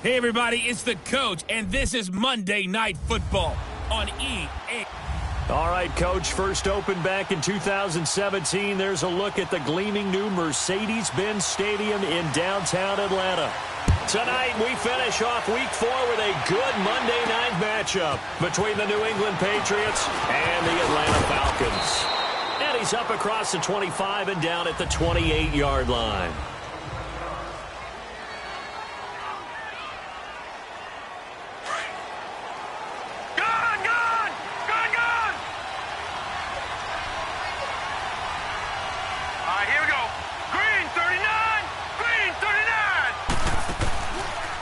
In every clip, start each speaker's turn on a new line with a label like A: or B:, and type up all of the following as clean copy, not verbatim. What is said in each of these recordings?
A: Hey, everybody, it's the coach, and this is Monday Night Football on EA.
B: All right, Coach, first opened back in 2017. There's a look at the gleaming new Mercedes-Benz Stadium in downtown Atlanta. Tonight, we finish off Week 4 with a good Monday night matchup between the New England Patriots and the Atlanta Falcons. And he's up across the 25 and down at the 28-yard line.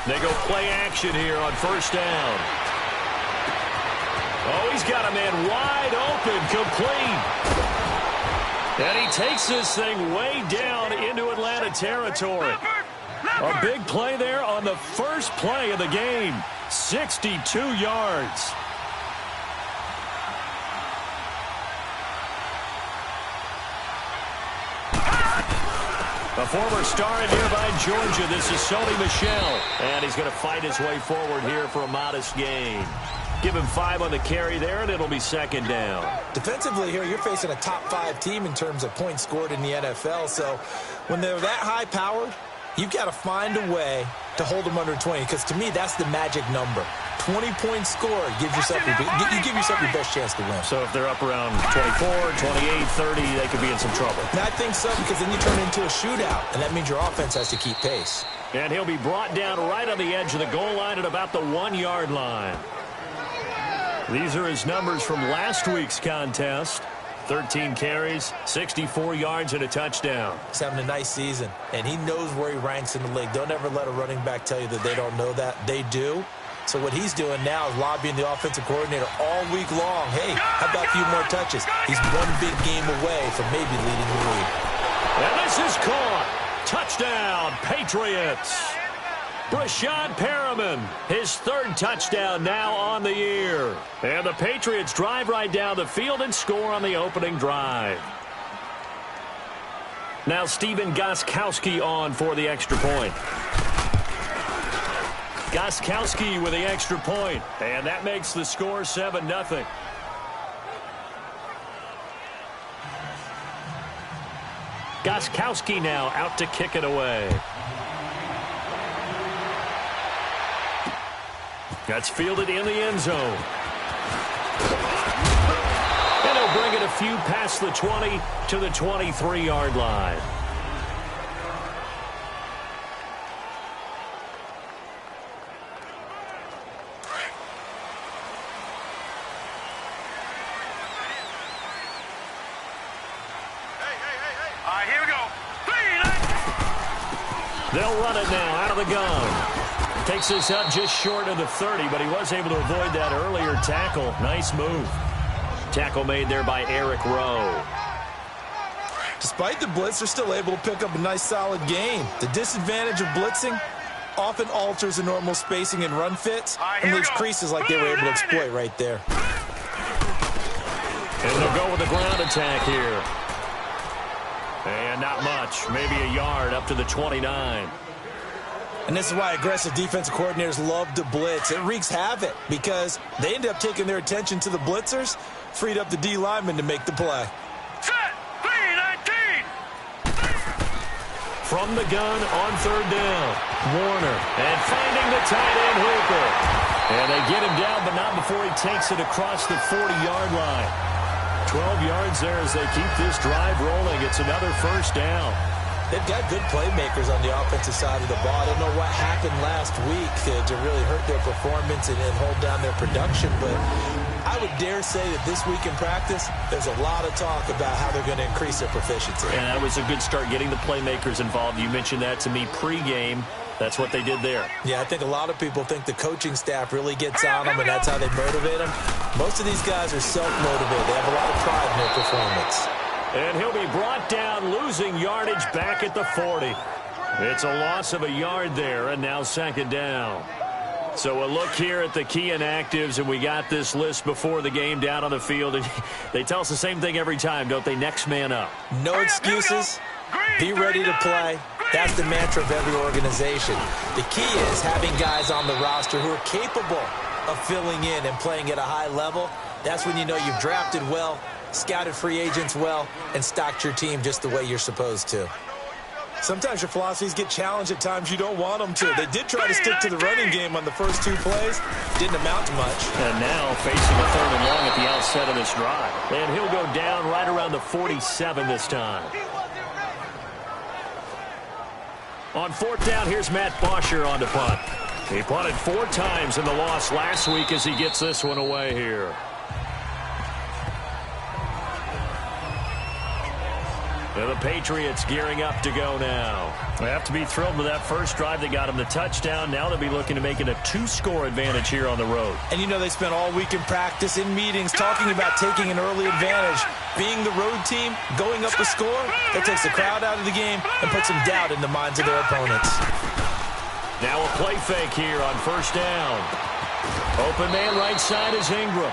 B: They go play action here on first down. Oh, he's got a man wide open, complete. And he takes this thing way down into Atlanta territory. A big play there on the first play of the game. 62 yards. A former star in nearby Georgia, this is Sony Michel. And he's going to fight his way forward here for a modest gain. Give him 5 on the carry there, and it'll be second down.
C: Defensively here, you're facing a top-5 team in terms of points scored in the NFL. So when they're that high-powered, you've got to find a way to hold them under 20. Because to me, that's the magic number. 20 points scored gives yourself you give yourself your best chance to win.
B: So if they're up around 24, 28, 30, they could be in some trouble.
C: And I think so, because then you turn into a shootout, and that means your offense has to keep pace.
B: And he'll be brought down right on the edge of the goal line at about the 1-yard line. These are his numbers from last week's contest. 13 carries, 64 yards, and a touchdown.
C: He's having a nice season, and he knows where he ranks in the league. Don't ever let a running back tell you that they don't know that. They do. So what he's doing now is lobbying the offensive coordinator all week long. Hey, how about a few more touches? He's one big game away from maybe leading the league.
B: And this is caught. Touchdown, Patriots. Breshad Perriman, his 3rd touchdown now on the year. And the Patriots drive right down the field and score on the opening drive. Now Stephen Gostkowski on for the extra point. Gostkowski with the extra point, and that makes the score 7-0. Gostkowski now out to kick it away. That's fielded in the end zone. And he'll bring it a few past the 20 to the 23-yard line. They'll run it now out of the gun. Takes this up just short of the 30, but he was able to avoid that earlier tackle. Nice move. Tackle made there by Eric Rowe.
C: Despite the blitz, they're still able to pick up a nice solid gain. The disadvantage of blitzing often alters the normal spacing and run fits and leaves creases like they were able to exploit right there.
B: And they'll go with the ground attack here. And not much, maybe a yard up to the 29.
C: And this is why aggressive defensive coordinators love to blitz. It wreaks havoc because they end up taking their attention to the blitzers, freed up the D lineman to make the play.
D: Set, 3-19.
B: From the gun on 3rd down, Warner, and finding the tight end Hooper. And they get him down, but not before he takes it across the 40-yard line. 12 yards there as they keep this drive rolling. It's another first down.
C: They've got good playmakers on the offensive side of the ball. I don't know what happened last week to really hurt their performance and hold down their production, but I would dare say that this week in practice, there's a lot of talk about how they're going to increase their proficiency.
B: And that was a good start, getting the playmakers involved. You mentioned that to me pregame. That's what they did there.
C: Yeah, I think a lot of people think the coaching staff really gets on them, and that's how they motivate them. Most of these guys are self-motivated. They have a lot of pride in their performance.
B: And he'll be brought down, losing yardage back at the 40. It's a loss of a yard there, and now second down. So a look here at the key inactives, and we got this list before the game down on the field. And they tell us the same thing every time, don't they? Next man up.
C: No excuses. Be ready to play. That's the mantra of every organization. The key is having guys on the roster who are capable of filling in and playing at a high level. That's when you know you've drafted well, scouted free agents well, and stocked your team just the way you're supposed to. Sometimes your philosophies get challenged at times you don't want them to. They did try to stick to the running game on the first 2 plays. Didn't amount to much.
B: And now facing a 3rd and long at the outset of this drive. And he'll go down right around the 47 this time. On 4th down, here's Matt Bosher on the punt. He punted 4 times in the loss last week as he gets this one away here. And the Patriots gearing up to go now. They have to be thrilled with that first drive that got them the touchdown. Now they'll be looking to make it a 2-score advantage here on the road.
C: And you know they spent all week in practice, in meetings, talking about taking an early advantage. Being the road team, going up a score, that takes the crowd out of the game and puts some doubt in the minds of their opponents.
B: Now a play fake here on 1st down. Open man right side is Ingram.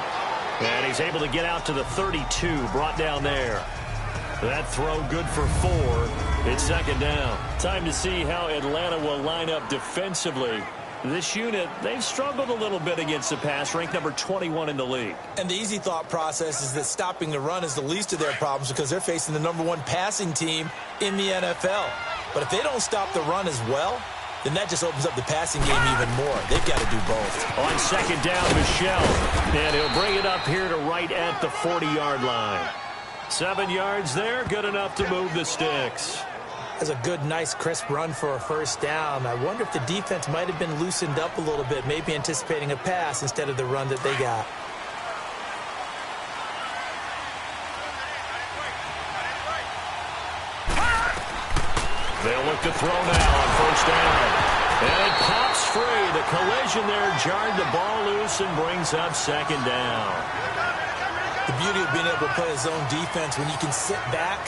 B: And he's able to get out to the 32, brought down there. That throw good for 4. It's 2nd down. Time to see how Atlanta will line up defensively. This unit, they've struggled a little bit against the pass, ranked number 21 in the league.
C: And the easy thought process is that stopping the run is the least of their problems because they're facing the number 1 passing team in the NFL. But if they don't stop the run as well, then that just opens up the passing game even more. They've got to do both.
B: On 2nd down, Michel. And he'll bring it up here to right at the 40-yard line. 7 yards there, good enough to move the sticks.
C: That's a good, nice, crisp run for a 1st down. I wonder if the defense might have been loosened up a little bit, maybe anticipating a pass instead of the run that they got.
B: They'll look to throw now on 1st down. And it pops free. The collision there jarred the ball loose and brings up 2nd down.
C: The beauty of being able to play a zone defense when you can sit back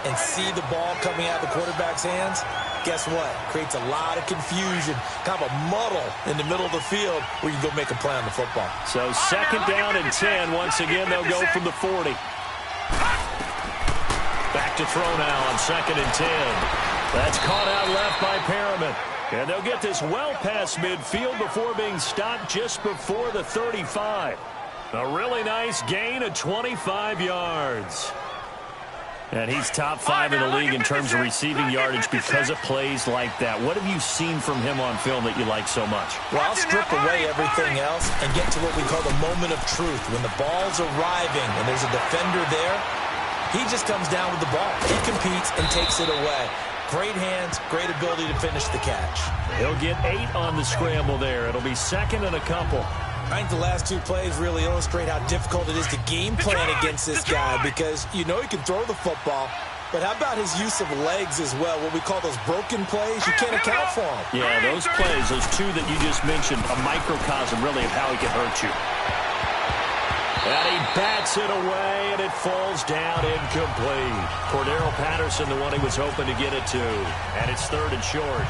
C: and see the ball coming out of the quarterback's hands, guess what? Creates a lot of confusion, kind of a muddle in the middle of the field where you go make a play on the football.
B: So 2nd down and 10. Once again, they'll go from the 40. Back to throw now on 2nd and 10. That's caught out left by Perriman. And they'll get this well past midfield before being stopped just before the 35. A really nice gain of 25 yards. And he's top 5 in the league in terms of receiving yardage because of plays like that. What have you seen from him on film that you like so much?
C: Well, I'll strip away everything else and get to what we call the moment of truth. When the ball's arriving and there's a defender there, he just comes down with the ball. He competes and takes it away. Great hands, great ability to finish the catch.
B: He'll get 8 on the scramble there. It'll be 2nd and a couple.
C: I think the last 2 plays really illustrate how difficult it is to game plan against this guy because you know he can throw the football, but how about his use of legs as well? What we call those broken plays, you can't account for them.
B: Yeah, those plays, those 2 that you just mentioned, a microcosm really of how he can hurt you. And he bats it away, and it falls down incomplete. Cordero Patterson, the one he was hoping to get it to. And it's 3rd and short.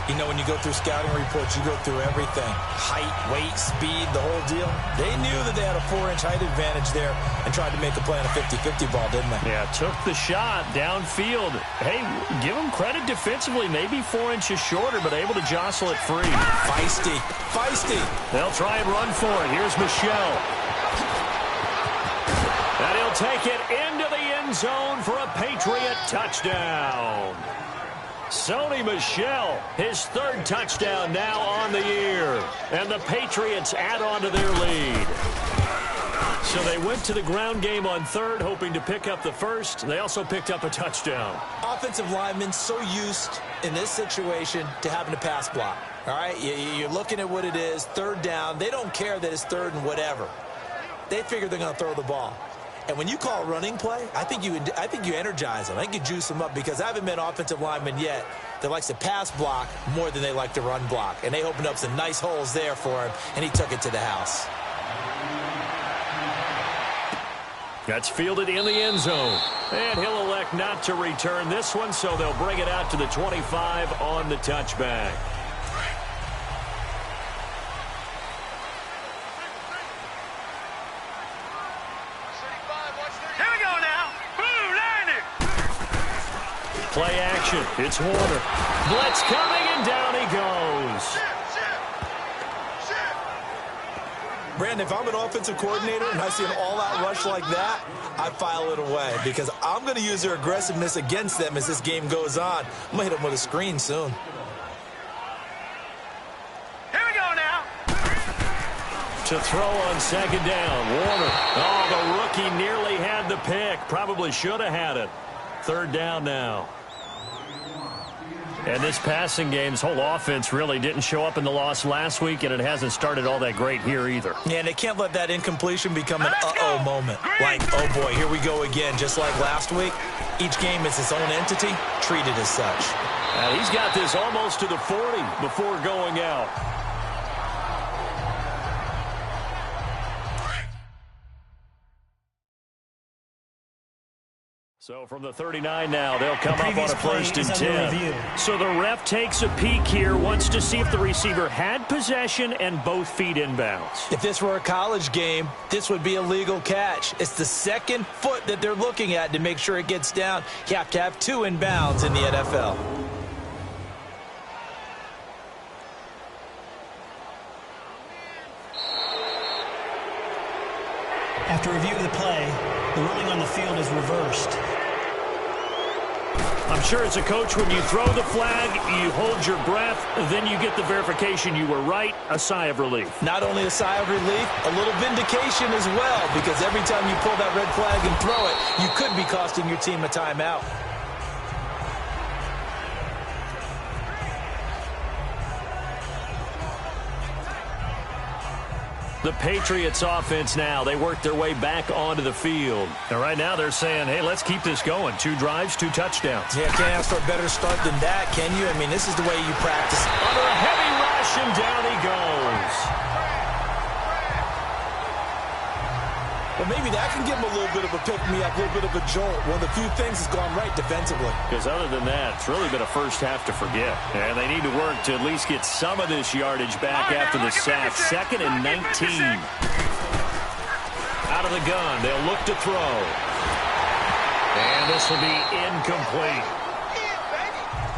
C: You know, when you go through scouting reports, you go through everything. Height, weight, speed, the whole deal. They knew that they had a 4-inch height advantage there and tried to make a play on a 50-50 ball, didn't they?
B: Yeah, took the shot downfield. Hey, give them credit defensively. Maybe 4 inches shorter, but able to jostle it free.
C: Feisty. Feisty.
B: They'll try and run for it. Here's Michel. And he'll take it into the end zone for a Patriot touchdown. Sony Michel, his 3rd touchdown now on the year. And the Patriots add on to their lead. So they went to the ground game on 3rd, hoping to pick up the 1st. They also picked up a touchdown.
C: Offensive linemen so used in this situation to having to pass block. All right, you're looking at what it is, 3rd down. They don't care that it's 3rd and whatever. They figure they're going to throw the ball. And when you call a running play, I think you energize them. I think you juice them up because I haven't met offensive linemen yet that likes to pass block more than they like to run block. And they opened up some nice holes there for him, and he took it to the house.
B: That's fielded in the end zone. And he'll elect not to return this one, so they'll bring it out to the 25 on the touchback. play action. It's Warner. Blitz coming, and down he goes.
C: Brandon, if I'm an offensive coordinator and I see an all-out rush like that, I file it away because I'm going to use their aggressiveness against them as this game goes on. I'm going to hit them with a screen soon.
D: Here we go now.
B: To throw on second down, Warner. Oh, the rookie nearly had the pick. Probably should have had it. Third down now. And this passing game's whole offense really didn't show up in the loss last week, and it hasn't started all that great here either.
C: Yeah, and they can't let that incompletion become an uh-oh moment. Like, oh boy, here we go again. Just like last week, each game is its own entity, treated as such.
B: He's got this almost to the 40 before going out. So from the 39 now, they'll come up on a 1st and 10. So the ref takes a peek here, wants to see if the receiver had possession and both feet inbounds.
C: If this were a college game, this would be a legal catch. It's the second foot that they're looking at to make sure it gets down. You have to have 2 inbounds in the NFL.
E: After review of the play, the ruling on the field is reversed.
B: I'm sure as a coach, when you throw the flag, you hold your breath, then you get the verification you were right, a sigh of relief.
C: Not only a sigh of relief, a little vindication as well, because every time you pull that red flag and throw it, you could be costing your team a timeout.
B: The Patriots offense now, they work their way back onto the field. And right now they're saying, hey, let's keep this going. 2 drives, 2 touchdowns.
C: Yeah, can't ask for a better start than that, can you? I mean, this is the way you practice.
B: Under a heavy rush, and down he goes.
C: Well, maybe that can give him a little bit of a pick-me-up, a little bit of a jolt. One of the few things has gone right defensively.
B: Because other than that, it's really been a first half to forget. And they need to work to at least get some of this yardage back after the sack. 2nd and 19. Out of the gun, they'll look to throw. And this will be incomplete.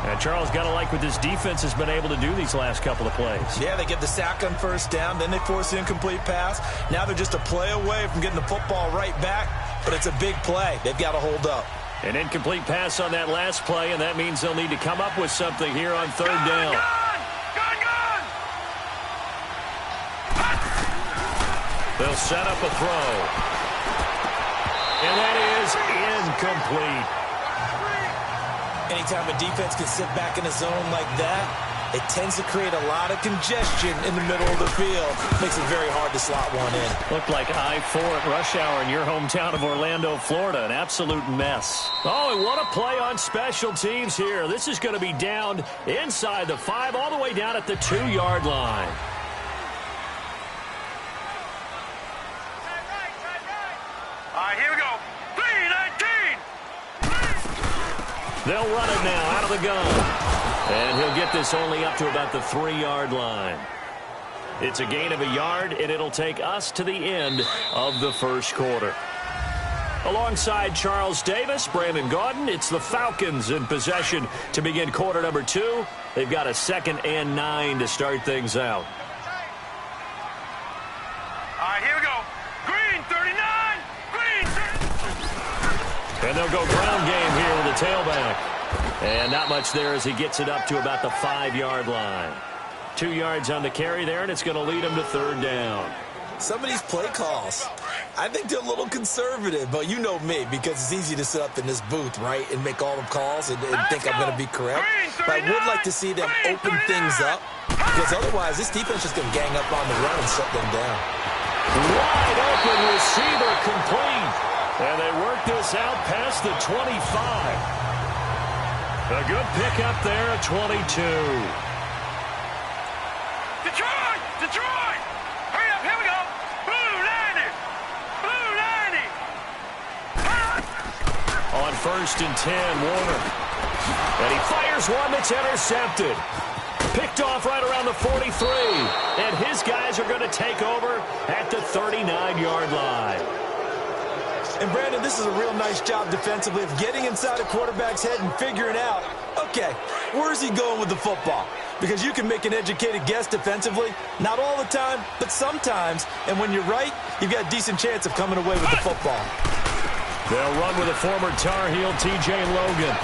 B: And Charles, got to like what this defense has been able to do these last couple of plays.
C: Yeah, they get the sack on 1st down, then they force the incomplete pass. Now they're just a play away from getting the football right back, but it's a big play. They've got to hold up.
B: An incomplete pass on that last play, and that means they'll need to come up with something here on 3rd down. They'll set up a throw. And that is incomplete.
C: Anytime a defense can sit back in a zone like that, it tends to create a lot of congestion in the middle of the field. Makes it very hard to slot one in.
B: Looked like I-4 at rush hour in your hometown of Orlando, Florida. An absolute mess. Oh, and what a play on special teams here. This is going to be down inside the 5, all the way down at the 2-yard line.
D: All right, here we go. 3-19.
B: They'll run it now out of the gun. And he'll get this only up to about the 3-yard line. It's a gain of a yard, and it'll take us to the end of the 1st quarter. Alongside Charles Davis, Brandon Gaudin, it's the Falcons in possession to begin quarter number 2. They've got a 2nd and 9 to start things out.
D: All right, here we go. Green, 39. Green, 39.
B: And they'll go ground game here with the tailback. And not much there as he gets it up to about the 5-yard line. 2 yards on the carry there, and it's going to lead him to 3rd down.
C: Some of these play calls, I think they're a little conservative, but you know me, because it's easy to sit up in this booth, right, and make all the calls and think I'm going to be correct. But I would like to see them open things up, because otherwise this defense is going to gang up on the run and shut them down.
B: Wide open receiver complete. And they work this out past the 25. A good pickup there at 22.
D: Detroit! Detroit! Hurry up, here we go! Blue 90! Blue 90!
B: On 1st and 10, Warner. And he fires one that's intercepted. Picked off right around the 43. And his guys are going to take over at the 39-yard line.
C: And, Brandon, this is a real nice job defensively of getting inside a quarterback's head and figuring out, okay, where is he going with the football? Because you can make an educated guess defensively, not all the time, but sometimes. And when you're right, you've got a decent chance of coming away with the football.
B: They'll run with a former Tar Heel, T.J. Logan.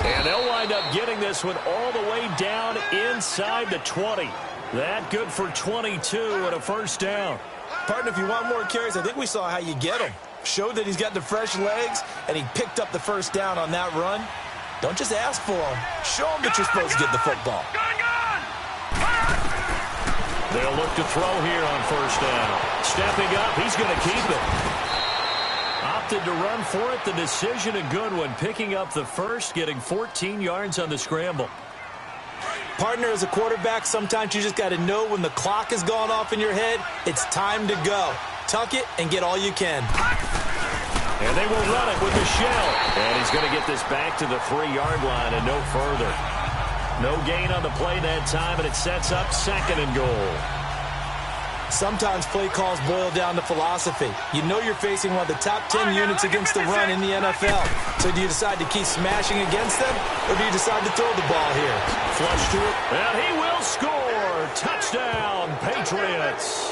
B: And they'll wind up getting this one all the way down inside the 20. That good for 22 and a first down.
C: Partner, if you want more carries, I think we saw how you get him. Showed that he's got the fresh legs, and he picked up the first down on that run. Don't just ask for him. Show him that you're supposed to get the football.
B: They'll look to throw here on first down. Stepping up, he's going to keep it. Opted to run for it. The decision a good one. Picking up the first, getting 14 yards on the scramble.
C: Partner, as a quarterback, sometimes you just got to know when the clock has gone off in your head, it's time to go. Tuck it and get all you can.
B: And they will run it with Michel. And he's going to get this back to the 3-yard line and no further. No gain on the play that time, and it sets up second and goal.
C: Sometimes play calls boil down to philosophy. You know you're facing one of the top 10 units against the run in the NFL. So do you decide to keep smashing against them, or do you decide to throw the ball here?
B: Flush to it. And he will score. Touchdown, Patriots.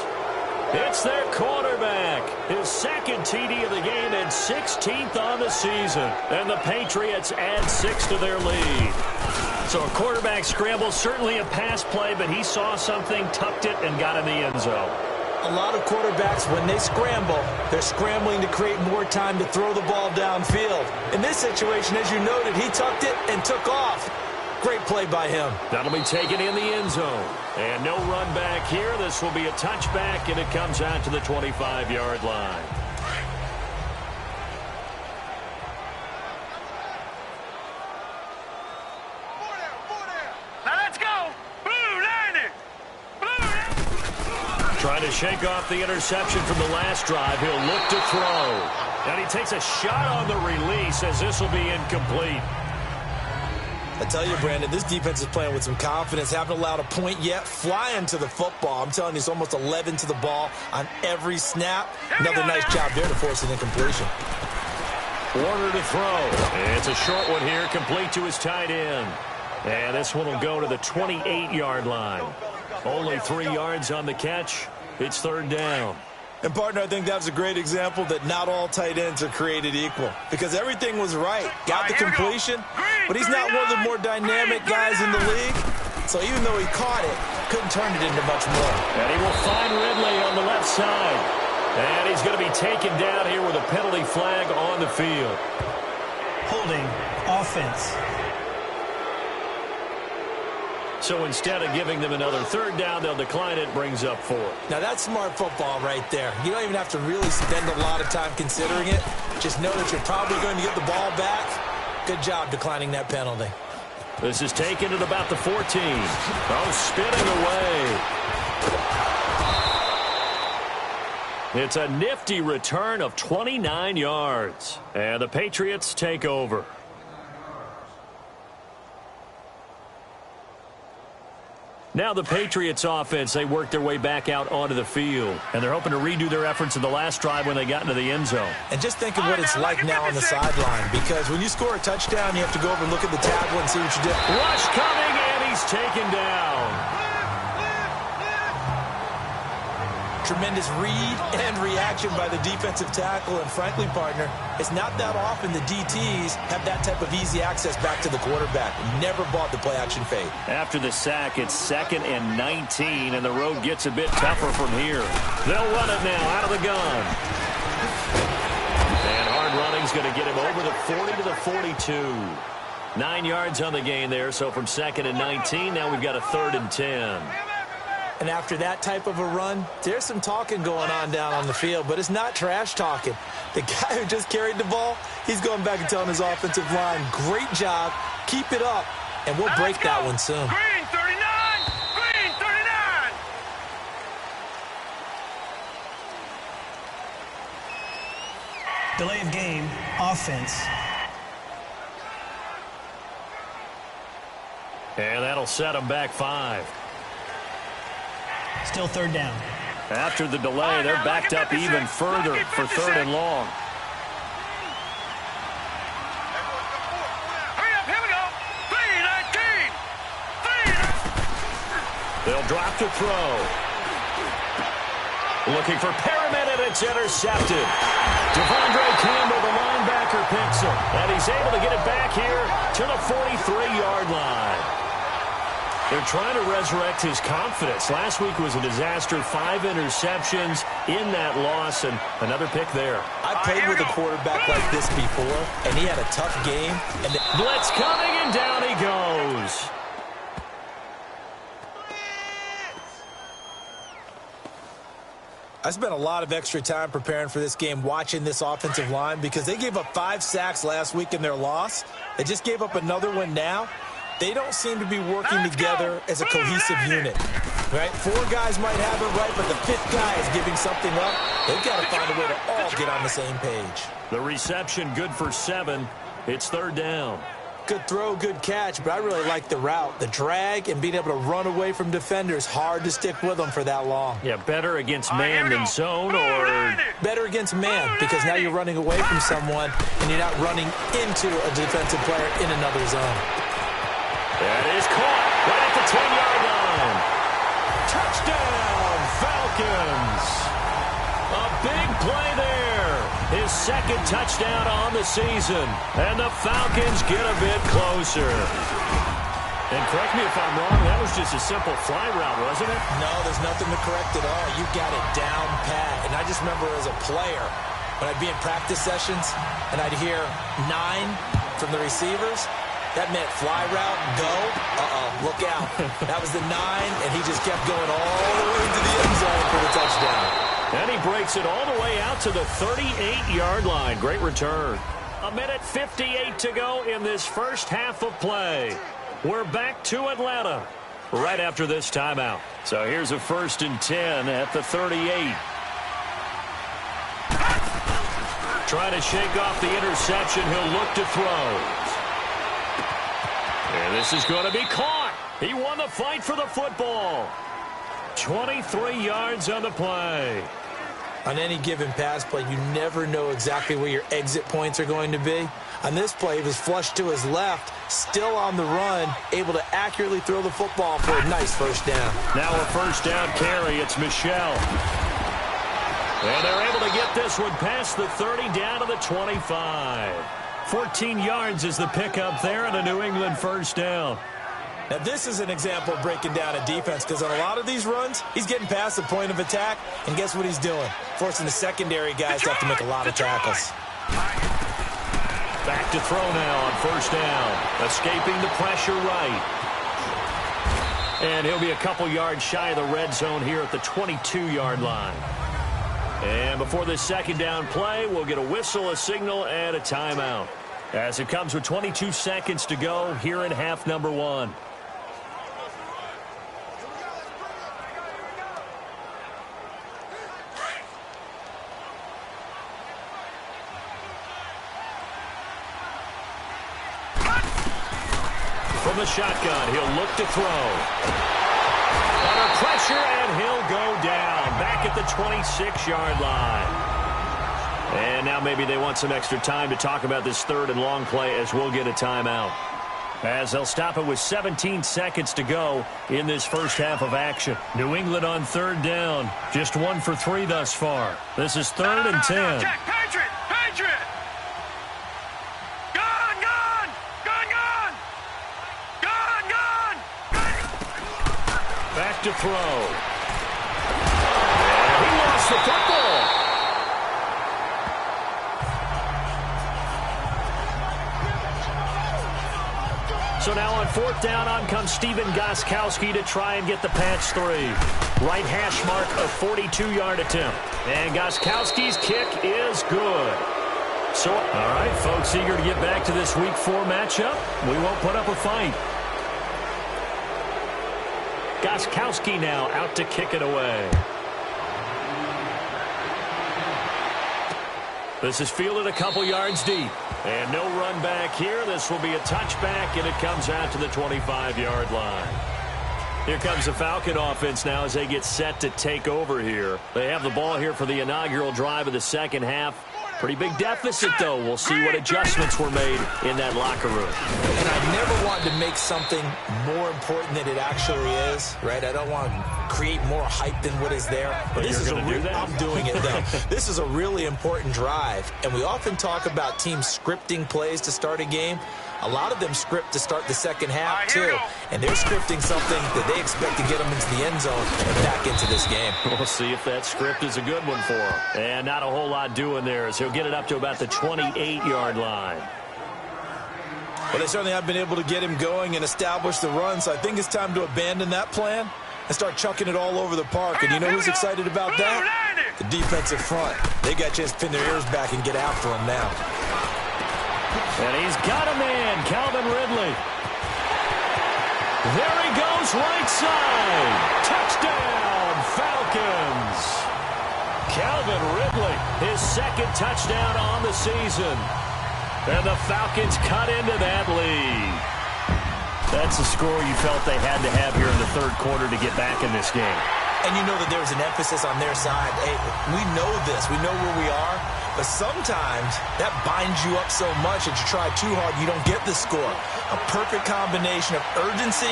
B: It's their quarterback. His second TD of the game and 16th on the season. And the Patriots add 6 to their lead. So a quarterback scramble, certainly a pass play, but he saw something, tucked it, and got in the end zone.
C: A lot of quarterbacks, when they scramble, they're scrambling to create more time to throw the ball downfield. In this situation, as you noted, he tucked it and took off. Great play by him.
B: That'll be taken in the end zone. And no run back here. This will be a touchback, and it comes out to the 25-yard line.
D: Now let's go. Blue line it.
B: Trying to shake off the interception from the last drive. He'll look to throw. And he takes a shot on the release as this will be incomplete.
C: I tell you, Brandon, this defense is playing with some confidence. Haven't allowed a point yet. Flying to the football. I'm telling you, it's almost 11 to the ball on every snap. Another nice job there to force an incompletion.
B: Warner to throw. It's a short one here, complete to his tight end. And this one will go to the 28-yard line. Only 3 yards on the catch. It's third down.
C: And, partner, I think that was a great example that not all tight ends are created equal. Because everything was right. Got the completion, but he's not one of the more dynamic guys in the league. So even though he caught it, couldn't turn it into much more.
B: And he will find Ridley on the left side. And he's going to be taken down here with a penalty flag on the field.
E: Holding offense.
B: So instead of giving them another third down, they'll decline it, brings up 4.
C: Now, that's smart football right there. You don't even have to really spend a lot of time considering it. Just know that you're probably going to get the ball back. Good job declining that penalty.
B: This is taken at about the 14. Oh, spinning away. It's a nifty return of 29 yards. And the Patriots take over. Now the Patriots offense, they work their way back out onto the field. And they're hoping to redo their efforts in the last drive when they got into the end zone.
C: And just think of what it's like now on the sideline. Because when you score a touchdown, you have to go over and look at the tablet and see what you did.
B: Rush coming, and he's taken down.
C: Tremendous read and reaction by the defensive tackle. And frankly, partner, it's not that often the DTs have that type of easy access back to the quarterback. Never bought the play-action fade.
B: After the sack, it's 2nd and 19, and the road gets a bit tougher from here. They'll run it now out of the gun. And hard running's going to get him over the 40 to the 42. 9 yards on the gain there, so from 2nd and 19, now we've got a 3rd and 10.
C: And after that type of a run, there's some talking going on down on the field, but it's not trash talking. The guy who just carried the ball, he's going back and telling his offensive line, great job, keep it up, and we'll break that one soon.
D: Green 39! Green 39!
E: Delay of game, offense.
B: And that'll set them back 5.
E: Still third down.
B: After the delay, they're backed up even further for 3rd and long.
D: Hurry up, here we go. 3-19.
B: They'll drop to throw. Looking for Perriman, and it's intercepted. Devondre Campbell, the linebacker, picks him. And he's able to get it back here to the 43-yard line. They're trying to resurrect his confidence. Last week was a disaster. 5 interceptions in that loss, and another pick there.
C: I played with a quarterback like this before, and he had a tough game. And
B: Blitz coming, and down he goes.
C: I spent a lot of extra time preparing for this game, watching this offensive line, because they gave up 5 sacks last week in their loss. They just gave up another one now. They don't seem to be working together as a cohesive unit. Right? 4 guys might have it right, but the 5th guy is giving something up. They've got to find a way to all get on the same page.
B: The reception good for 7. It's 3rd down.
C: Good throw, good catch, but I really like the route. The drag and being able to run away from defenders, hard to stick with them for that long.
B: Yeah, better against man than zone, or
C: better against man, because now you're running away from someone and you're not running into a defensive player in another zone.
B: That is caught right at the 10-yard line. Touchdown, Falcons. A big play there. His 2nd touchdown on the season. And the Falcons get a bit closer. And correct me if I'm wrong, that was just a simple fly route, wasn't it?
C: No, there's nothing to correct at all. You got it down pat. And I just remember as a player, when I'd be in practice sessions and I'd hear 9 from the receivers, that meant fly route, go, look out. That was the 9, and he just kept going all the way into the end zone for the touchdown.
B: And he breaks it all the way out to the 38-yard line. Great return. 1:58 to go in this first half of play. We're back to Atlanta right after this timeout. So here's a 1st and 10 at the 38. Trying to shake off the interception. He'll look to throw. And this is going to be caught. He won the fight for the football. 23 yards on the play.
C: On any given pass play, you never know exactly where your exit points are going to be. On this play, he was flushed to his left, still on the run, able to accurately throw the football for a nice 1st down.
B: Now a 1st down carry. It's Michel. And they're able to get this one past the 30 down to the 25. 14 yards is the pickup there and a New England 1st down.
C: Now, this is an example of breaking down a defense, because on a lot of these runs, he's getting past the point of attack, and guess what he's doing? Forcing the secondary guys to have to make a lot of tackles.
B: Back to throw now on 1st down. Escaping the pressure right. And he'll be a couple yards shy of the red zone here at the 22-yard line. And before this 2nd down play, we'll get a whistle, a signal, and a timeout, as it comes with 22 seconds to go here in half number 1. From the shotgun, he'll look to throw. Under pressure, and he'll go down. Back at the 26-yard line. And now maybe they want some extra time to talk about this 3rd and long play, as we'll get a timeout. As they'll stop it with 17 seconds to go in this first half of action. New England on 3rd down. Just 1 for 3 thus far. This is 3rd and 10.
D: Check, Patriot! Patriot! Gone, gone! Gone, gone! Gone, gone!
B: Back to throw. And he lost the football. So now on 4th down, on comes Stephen Gostkowski to try and get the patch 3. Right hash mark, a 42-yard attempt. And Gostkowski's kick is good. So, all right, folks, eager to get back to this Week 4 matchup. We won't put up a fight. Gostkowski now out to kick it away. This is fielded a couple yards deep. And no run back here. This will be a touchback, and it comes out to the 25-yard line. Here comes the Falcon offense now as they get set to take over here. They have the ball here for the inaugural drive of the second half. Pretty big deficit, though. We'll see what adjustments were made in that locker room.
C: And I never wanted to make something more important than it actually is, right? I don't want to create more hype than what is there.
B: But
C: this is
B: do that?
C: I'm doing it, though. This is a really important drive. And we often talk about teams scripting plays to start a game. A lot of them script to start the second half, too. And they're scripting something that they expect to get them into the end zone and back into this game.
B: We'll see if that script is a good one for him. And not a whole lot doing there as he'll get it up to about the 28-yard line.
C: Well, they certainly have been able to get him going and establish the run, so I think it's time to abandon that plan and start chucking it all over the park. And you know who's excited about that? The defensive front. They got a chance to pin their ears back and get after him now.
B: And he's got a man, Calvin Ridley. There he goes, right side. Touchdown, Falcons. Calvin Ridley, his second touchdown on the season. And the Falcons cut into that lead. That's the score you felt they had to have here in the third quarter to get back in this game.
C: And you know that there was an emphasis on their side. Hey, we know this. We know where we are. But sometimes that binds you up so much that you try too hard, you don't get the score. A perfect combination of urgency,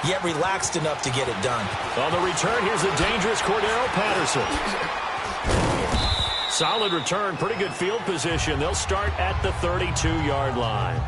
C: yet relaxed enough to get it done.
B: On the return, here's the dangerous Cordero Patterson. Solid return, pretty good field position. They'll start at the 32-yard line.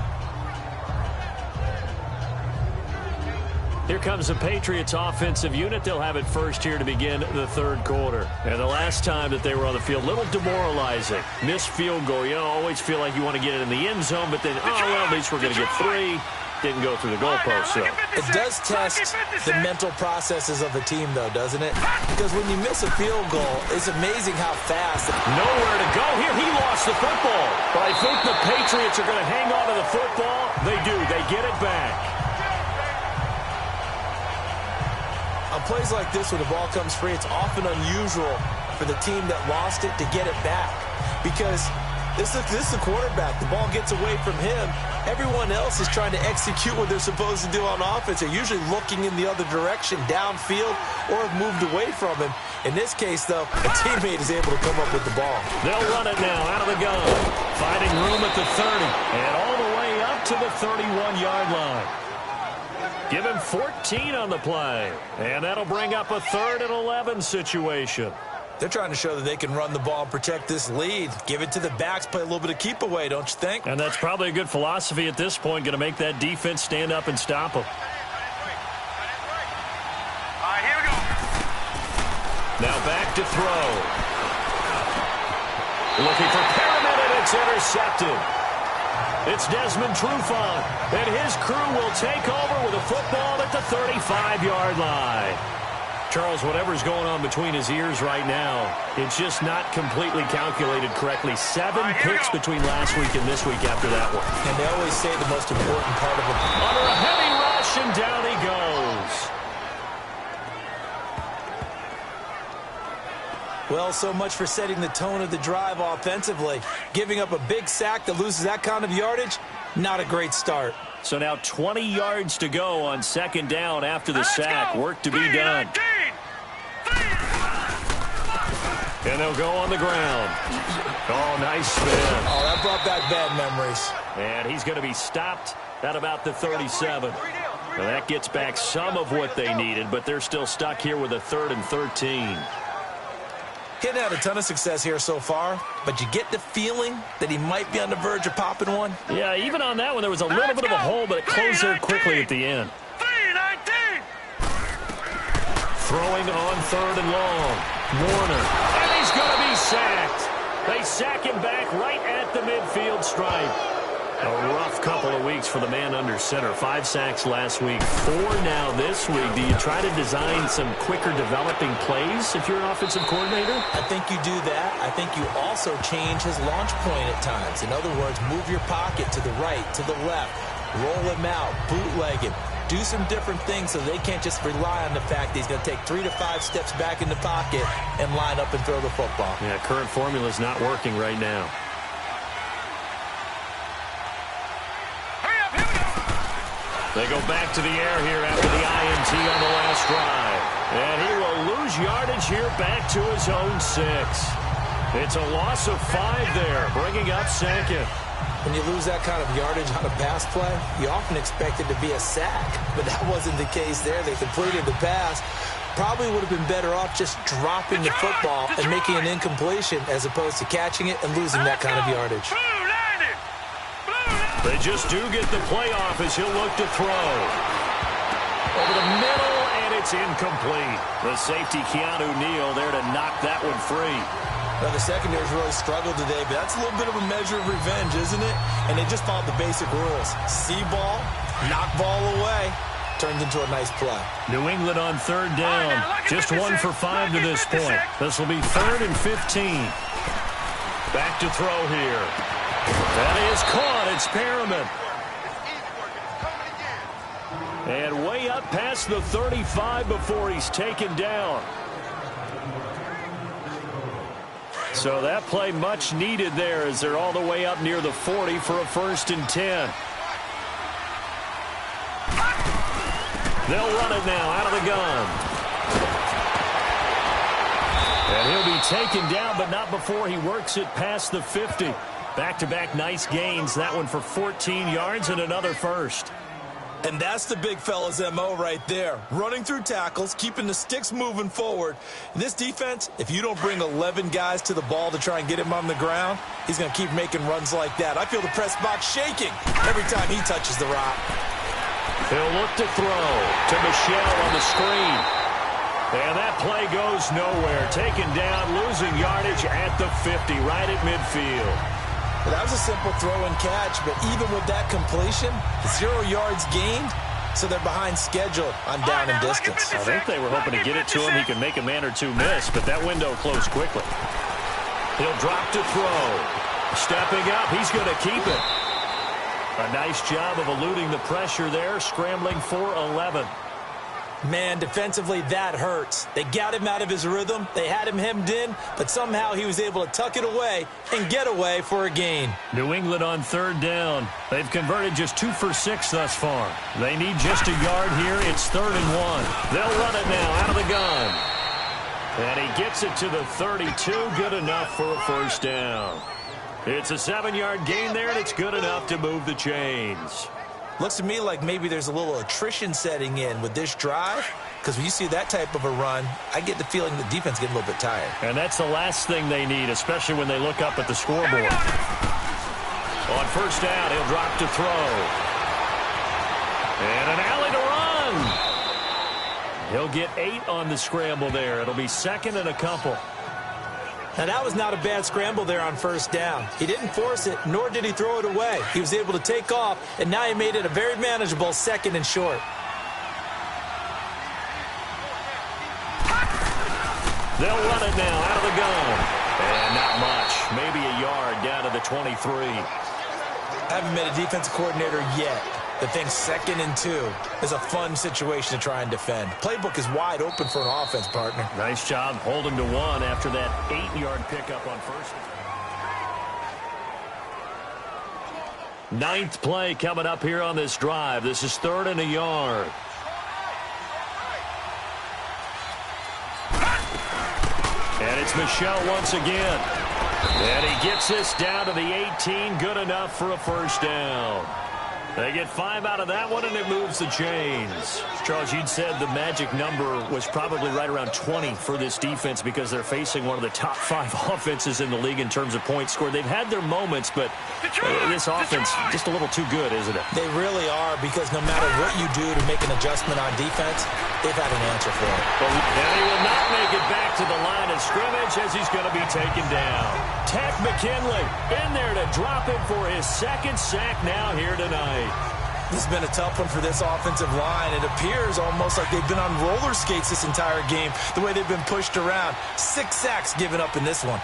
B: Here comes the Patriots offensive unit. They'll have it first here to begin the third quarter. And the last time that they were on the field, a little demoralizing. Missed field goal. You know, always feel like you want to get it in the end zone, but then, oh, well, at least we're going to get 3. Didn't go through the goalpost, so.
C: It does test the mental processes of a team, though, doesn't it? Because when you miss a field goal, it's amazing how fast.
B: Nowhere to go here. He lost the football. But I think the Patriots are going to hang on to the football. They do. They get it back.
C: On plays like this, when the ball comes free, it's often unusual for the team that lost it to get it back. Because this is the quarterback. The ball gets away from him. Everyone else is trying to execute what they're supposed to do on offense. They're usually looking in the other direction, downfield, or have moved away from him. In this case, though, a teammate is able to come up with the ball.
B: They'll run it now out of the gun. Finding room at the 30. And all the way up to the 31-yard line. Give him 14 on the play. And that'll bring up a 3rd and 11 situation.
C: They're trying to show that they can run the ball and protect this lead. Give it to the backs, play a little bit of keep away, don't you think?
B: And that's probably a good philosophy at this point. Going to make that defense stand up and stop them.
D: All right, here we go.
B: Now back to throw. Looking for Perriman, and it's intercepted. It's Desmond Trufant, and his crew will take over with a football at the 35-yard line. Charles, whatever's going on between his ears right now, it's just not completely calculated correctly. 7 picks between last week and this week after that one.
C: And they always say the most important part of it.
B: Under a heavy rush, and down he goes.
C: Well, so much for setting the tone of the drive offensively. Giving up a big sack that loses that kind of yardage, not a great start.
B: So now 20 yards to go on second down after the sack. Work to be done. And they'll go on the ground. Oh, nice spin.
C: Oh, that brought back bad memories.
B: And he's going to be stopped at about the 37. Now that gets back some of what they needed, but they're still stuck here with a 3rd and 13.
C: Hadn't had a ton of success here so far, but you get the feeling that he might be on the verge of popping one.
B: Yeah, even on that one, there was a little bit of a hole, but it closed there quickly at the end.
D: 3-19.
B: Throwing on 3rd and long. Warner. And he's going to be sacked. They sack him back right at the midfield stripe. A rough couple of weeks for the man under center. 5 sacks last week, 4 now this week. Do you try to design some quicker developing plays if you're an offensive coordinator?
C: I think you do that. I think you also change his launch point at times. In other words, move your pocket to the right, to the left, roll him out, bootleg him. Do some different things so they can't just rely on the fact that he's going to take 3 to 5 steps back in the pocket and line up and throw the football.
B: Yeah, current formula is not working right now.
D: Hurry up, here we go.
B: They go back to the air here after the INT on the last last drive. And he will lose yardage here back to his own 6. It's a loss of 5 there, bringing up second.
C: When you lose that kind of yardage on a pass play, you often expect it to be a sack. But that wasn't the case there. They completed the pass. Probably would have been better off just dropping the football and making an incompletion as opposed to catching it and losing that kind of yardage.
B: They just do get the playoff as he'll look to throw. Over the middle, and it's incomplete. The safety, Keanu Neal, there to knock that one free.
C: Now, the secondary's really struggled today, but that's a little bit of a measure of revenge, isn't it? And they just followed the basic rules. See ball, knock ball away. Turned into a nice play. New England on 3rd down. Just 1 for 5 to this point. This will be 3rd and 15. Back to throw here. That is caught. It's Perriman. And way up past the 35 before he's taken down. So that play much needed there as they're all the way up near the 40 for a 1st and 10. They'll run it now out of the gun. And he'll be taken down, but not before he works it past the 50. Back-to-back nice gains. That one for 14 yards and another first. And that's the big fella's M.O. right there. Running through tackles, keeping the sticks moving forward. This defense, if you don't bring 11 guys to the ball to try and get him on the ground, he's going to keep making runs like that. I feel the press box shaking every time he touches the rock. He'll look to throw to Michel on the screen. And that play goes nowhere. Taken down, losing yardage at the 50, right at midfield. Well, that was a simple throw and catch, but even with that completion, 0 yards gained, so they're behind schedule on down and distance. I think they were hoping to get it to him. He could make a man or two miss, but that window closed quickly. He'll drop to throw. Stepping up, he's going to keep it. A nice job of eluding the pressure there, scrambling for 11. Man, defensively, that hurts. They got him out of his rhythm. They had him hemmed in, but somehow he was able to tuck it away and get away for a gain. New England on 3rd down. They've converted just 2 for 6 thus far. They need just a yard here. It's 3rd and 1. They'll run it now out of the gun. And he gets it to the 32. Good enough for a 1st down. It's a 7-yard gain there, and it's good enough to move the chains. Looks to me like maybe there's a little attrition setting in with this drive, because when you see that type of a run, I get the feeling the defense getting a little bit tired. And that's the last thing they need, especially when they look up at the scoreboard. On 1st down, he'll drop to throw. And an alley to run. He'll get 8 on the scramble there. It'll be 2nd and a couple. Now, that was not a bad scramble there on 1st down. He didn't force it, nor did he throw it away. He was able to take off, and now he made it a very manageable 2nd and short. They'll run it now out of the gun. And not much. Maybe a yard down to the 23. I haven't met a defensive coordinator yet that thinks 2nd and 2 is a fun situation to try and defend. Playbook is wide open for an offense, partner. Nice job holding to 1 after that 8-yard pickup on 1st. 9th play coming up here on this drive. This is 3rd and a yard. And it's Michel once again. And he gets this down to the 18. Good enough for a 1st down. They get 5 out of that one, and it moves the chains. Charles, you'd said the magic number was probably right around 20 for this defense because they're facing one of the top 5 offenses in the league in terms of points scored. They've had their moments, but this offense just a little too good, isn't it? They really are, because no matter what you do to make an adjustment on defense, they've had an answer for it. And he will not make it back to the line of scrimmage as he's going to be taken down. Ted McKinley in there to drop him for his 2nd sack now here tonight. This has been a tough one for this offensive line. It appears almost like they've been on roller skates this entire game, the way they've been pushed around. 6 sacks given up in this one.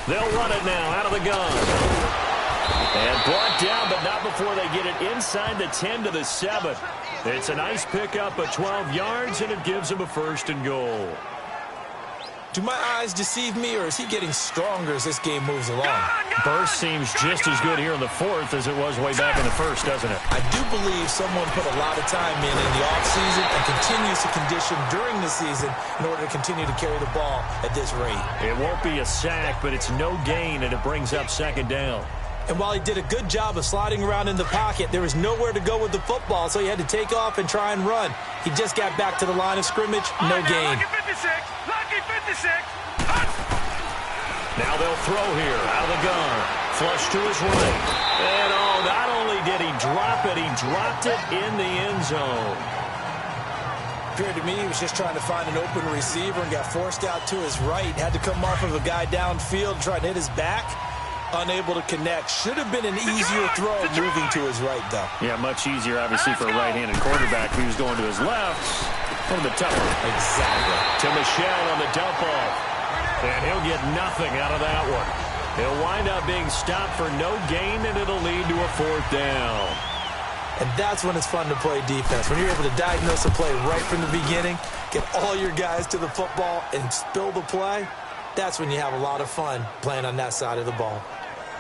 C: They'll run it now out of the gun. And brought down, but not before they get it inside the 10 to the 7. It's a nice pickup of 12 yards, and it gives them a 1st and goal. Do my eyes deceive me, or is he getting stronger as this game moves along?
B: Burst seems just as good here in the fourth as it was way back in the first, doesn't it?
C: I do believe someone put a lot of time in the offseason and continues to condition during the season in order to continue to carry the ball at this rate.
B: It won't be a sack, but it's no gain, and it brings up second down.
C: And while he did a good job of sliding around in the pocket, there was nowhere to go with the football, so he had to take off and try and run. He just got back to the line of scrimmage, no gain.
D: Lucky 56, lucky 56.
B: Now they'll throw here, out of the gun. Flush to his right. And not only did he drop it, he dropped it in the end zone.
C: Appeared to me he was just trying to find an open receiver and got forced out to his right. Had to come off of a guy downfield, trying to hit his back. Unable to connect. Should have been an easier throw moving to his right, though.
B: Yeah, much easier, obviously, for a right-handed quarterback. If he was going to his left, a little bit tougher.
C: Exactly.
B: To Michelle on the dump off. And he'll get nothing out of that one. He'll wind up being stopped for no gain, and it'll lead to a fourth down.
C: And that's when it's fun to play defense. When you're able to diagnose a play right from the beginning, get all your guys to the football, and spill the play, that's when you have a lot of fun playing on that side of the ball.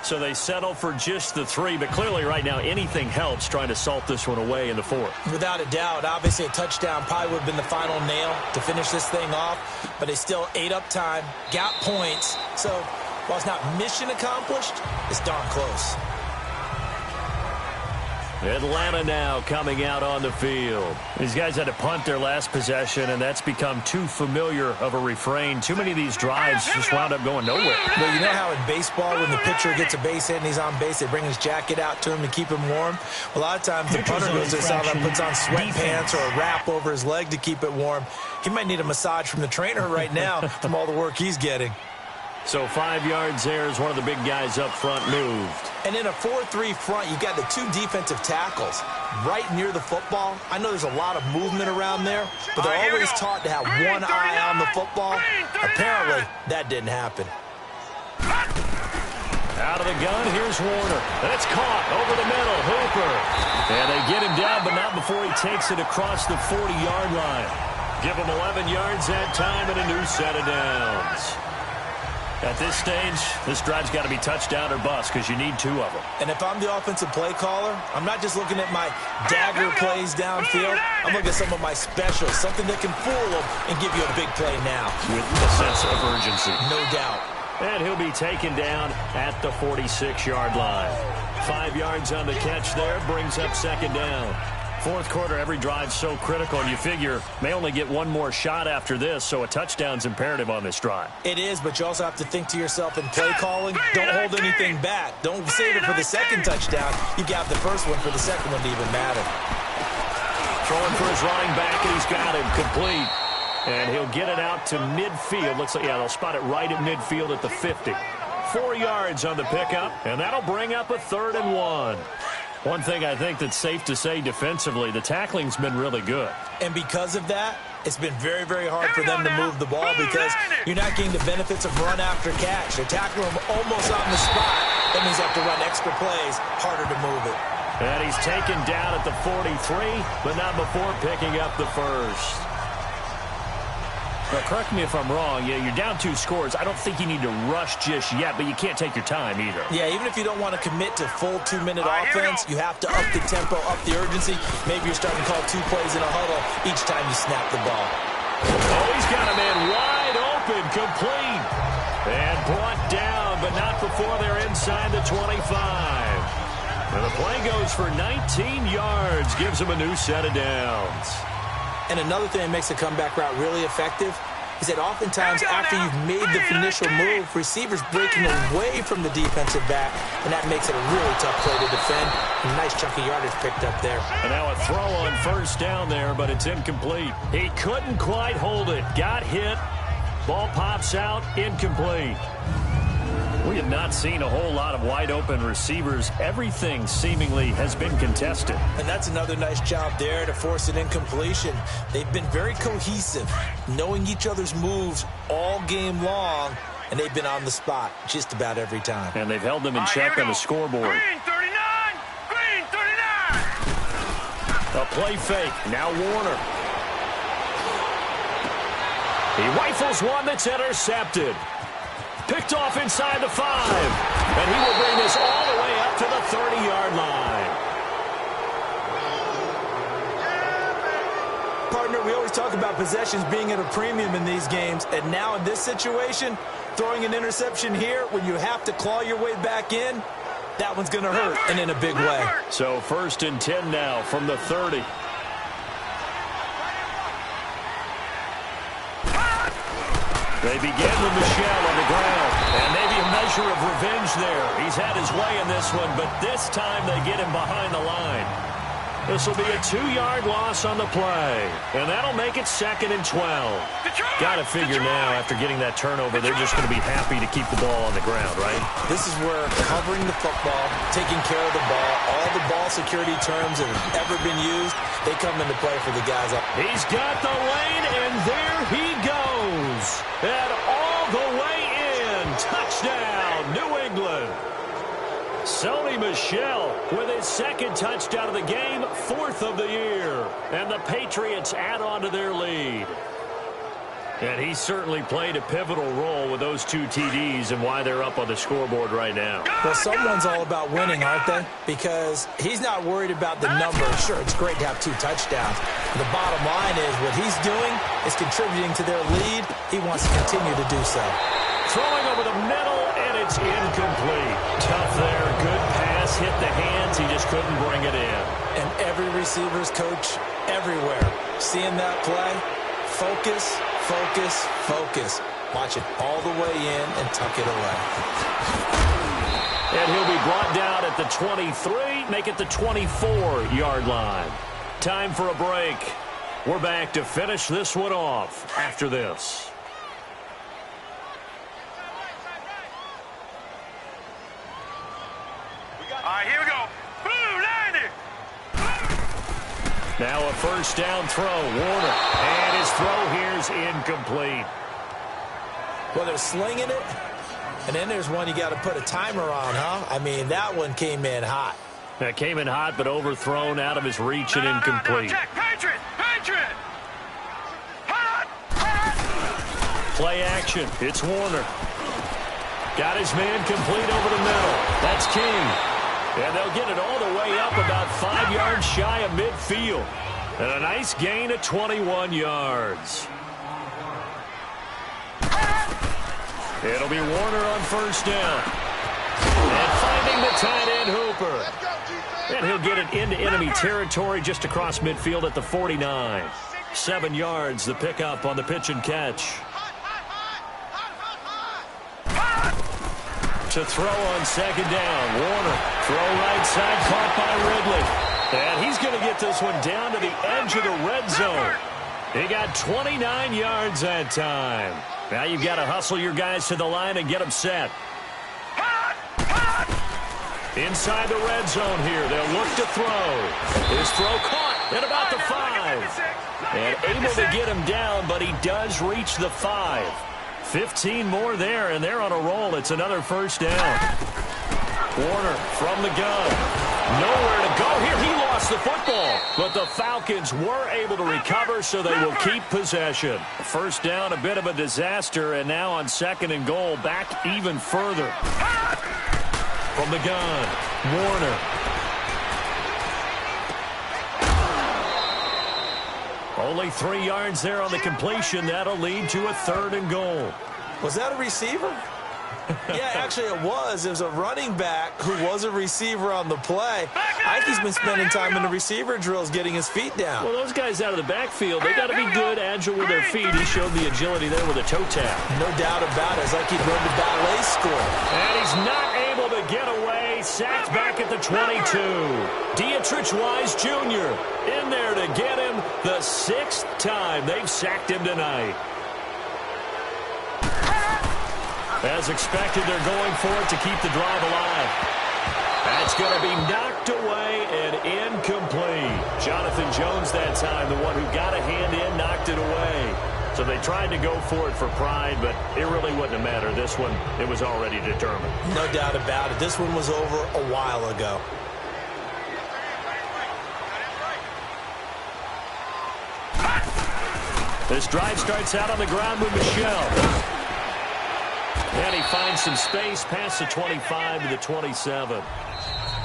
B: So they settle for just the 3, but clearly right now anything helps trying to salt this one away in the fourth.
C: Without a doubt, obviously a touchdown probably would have been the final nail to finish this thing off, but they still ate up time, got points. So while it's not mission accomplished, it's darn close.
B: Atlanta now coming out on the field. These guys had to punt their last possession, and that's become too familiar of a refrain. Too many of these drives just wound up going nowhere.
C: But you know how in baseball, when the pitcher gets a base hit and he's on base, they bring his jacket out to him to keep him warm? A lot of times the punter goes to the sideline, puts on sweatpants or a wrap over his leg to keep it warm. He might need a massage from the trainer right now from all the work he's getting.
B: So 5 yards there as one of the big guys up front moved.
C: And in a 4-3 front, you've got the 2 defensive tackles right near the football. I know there's a lot of movement around there, but they're always taught to have one eye on the football. Apparently, that didn't happen.
B: Out of the gun, here's Warner. And it's caught over the middle, Hooper. And they get him down, but not before he takes it across the 40-yard line. Give him 11 yards that time and a new set of downs. At this stage, this drive's got to be touchdown or bust because you need 2 of them.
C: And if I'm the offensive play caller, I'm not just looking at my dagger plays downfield. I'm looking at some of my specials, something that can fool them and give you a big play now.
B: With a sense of urgency.
C: No doubt.
B: And he'll be taken down at the 46-yard line. 5 yards on the catch there, brings up second down. Fourth quarter, every drive's so critical, and you figure may only get one more shot after this, so a touchdown's imperative on this drive.
C: It is, but you also have to think to yourself in play calling, don't hold anything back. Don't save it for the second touchdown. You got the first one for the second one to even matter.
B: Throwing for his running back, and he's got him complete. And he'll get it out to midfield. Looks like, yeah, they'll spot it right at midfield at the 50. 4 yards on the pickup, and that'll bring up a 3rd and 1. One thing I think that's safe to say defensively, the tackling's been really good.
C: And because of that, it's been very, very hard for them to move the ball because you're not getting the benefits of run after catch. They're tackling them almost on the spot. That means they have to run extra plays, harder to move it.
B: And he's taken down at the 43, but not before picking up the first. Now, correct me if I'm wrong. Yeah, you're down 2 scores. I don't think you need to rush just yet, but you can't take your time either.
C: Yeah, even if you don't want to commit to full 2-minute offense, you have to up the tempo, up the urgency. Maybe you're starting to call 2 plays in a huddle each time you snap the ball.
B: Oh, he's got a man wide open, complete. And brought down, but not before they're inside the 25. And the play goes for 19 yards, gives him a new set of downs.
C: And another thing that makes the comeback route really effective is that oftentimes after you've made the initial move, receivers breaking away from the defensive back, and that makes it a really tough play to defend. A nice chunk of yardage picked up there.
B: And now a throw on first down there, but it's incomplete. He couldn't quite hold it. Got hit. Ball pops out. Incomplete. We have not seen a whole lot of wide-open receivers. Everything seemingly has been contested.
C: And that's another nice job there to force an incompletion. They've been very cohesive, knowing each other's moves all game long, and they've been on the spot just about every time.
B: And they've held them in check on the scoreboard.
D: Green 39! Green 39!
B: A play fake. Now Warner. He rifles one that's intercepted. Picked off inside the 5. And he will bring this all the way up to the 30-yard line.
C: Partner, we always talk about possessions being at a premium in these games. And now in this situation, throwing an interception here when you have to claw your way back in, that one's going to hurt, and in a big way.
B: So 1st and 10 now from the 30. They begin with Michel on the ground. And maybe a measure of revenge there. He's had his way in this one, but this time they get him behind the line. This will be a 2-yard loss on the play. And that'll make it 2nd and 12. Got to figure now, after getting that turnover, they're just going to be happy to keep the ball on the ground, right?
C: This is where covering the football, taking care of the ball, all the ball security terms that have ever been used, they come into play for the guys.
B: He's got the lane, and there he goes. And all the way in. Touchdown, New England. Sony Michel with his 2nd touchdown of the game, 4th of the year. And the Patriots add on to their lead. And he certainly played a pivotal role with those 2 TDs and why they're up on the scoreboard right now.
C: Well, someone's all about winning, aren't they? Because he's not worried about the number. Sure, it's great to have 2 touchdowns. The bottom line is what he's doing is contributing to their lead. He wants to continue to do so.
B: Throwing over the middle, and it's incomplete. Tough there. Good pass. Hit the hands. He just couldn't bring it in.
C: And every receiver's coach everywhere. Seeing that play, focus, focus, focus. Watch it all the way in and tuck it away.
B: And he'll be brought down at the 23, make it the 24-yard line. Time for a break. We're back to finish this one off after this.
D: All right, here we go. Blue, line it.
B: Now a 1st down throw. Warner. And his throw here's incomplete.
C: Well, they're slinging it. And then there's one you got to put a timer on, huh? I mean, that one came in hot.
B: That came in hot, but overthrown, out of his reach, and incomplete.
D: Jack, Patriot.
B: Play action. It's Warner. Got his man complete over the middle. That's King. And they'll get it all the way up about 5 yards shy of midfield. And a nice gain of 21 yards. It'll be Warner on 1st down. And finding the tight end Hooper. And he'll get it into enemy territory just across midfield at the 49. 7 yards, the pickup on the pitch and catch. To throw on 2nd down. Warner. Throw right side, caught by Ridley. And he's going to get this one down to the edge of the red zone. He got 29 yards that time. Now you've got to hustle your guys to the line and get them set. Inside the red zone here. They'll look to throw. His throw caught at about the 5. And able to get him down, but he does reach the 5. 15 more there, and they're on a roll. It's another 1st down. Warner from the gun. Nowhere to go here. He lost the football. But the Falcons were able to recover, so they will keep possession. 1st down, a bit of a disaster, and now on 2nd and goal, back even further. From the gun, Warner. Only 3 yards there on the completion. That'll lead to a 3rd and goal.
C: Was that a receiver? Yeah, actually it was. It was a running back who was a receiver on the play. I think he's been spending time in the receiver drills getting his feet down.
B: Well, those guys out of the backfield, they got to be good, agile with their feet. He showed the agility there with a toe tap.
C: No doubt about it. It's like he'd run the ballet school.
B: And he's not able to get away. Sacked back at the 22. Dietrich Wise Jr. in there to get him the 6th time they've sacked him tonight. As expected, they're going for it to keep the drive alive. That's going to be knocked away and incomplete. Jonathan Jones that time, the one who got a hand in, knocked it away. So they tried to go for it for pride, but it really wouldn't have mattered. This one, it was already determined.
C: No doubt about it. This one was over a while ago.
B: This drive starts out on the ground with Michel. And he finds some space past the 25 to the 27.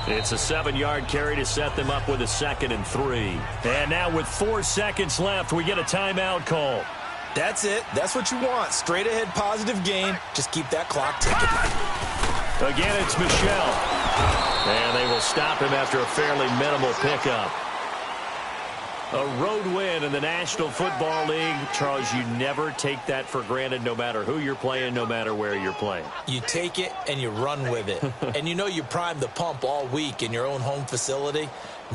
B: It's a 7-yard carry to set them up with a 2nd and 3. And now with 4 seconds left, we get a timeout call.
C: That's it. That's what you want. Straight ahead positive gain. Just keep that clock ticking.
B: Again, it's Michel. And they will stop him after a fairly minimal pickup. A road win in the National Football League. Charles, you never take that for granted no matter who you're playing, no matter where you're playing.
C: You take it and you run with it. And you know you primed the pump all week in your own home facility.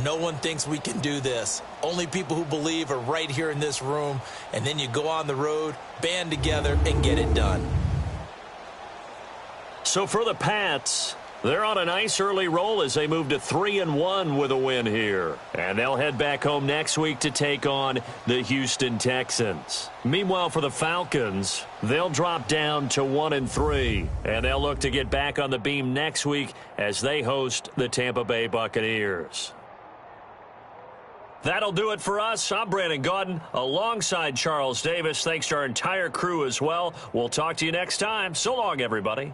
C: No one thinks we can do this. Only people who believe are right here in this room. And then you go on the road, band together, and get it done.
B: So for the Pats, they're on a nice early roll as they move to 3-1 with a win here. And they'll head back home next week to take on the Houston Texans. Meanwhile, for the Falcons, they'll drop down to 1-3. And they'll look to get back on the beam next week as they host the Tampa Bay Buccaneers. That'll do it for us. I'm Brandon Gaudin alongside Charles Davis. Thanks to our entire crew as well. We'll talk to you next time. So long, everybody.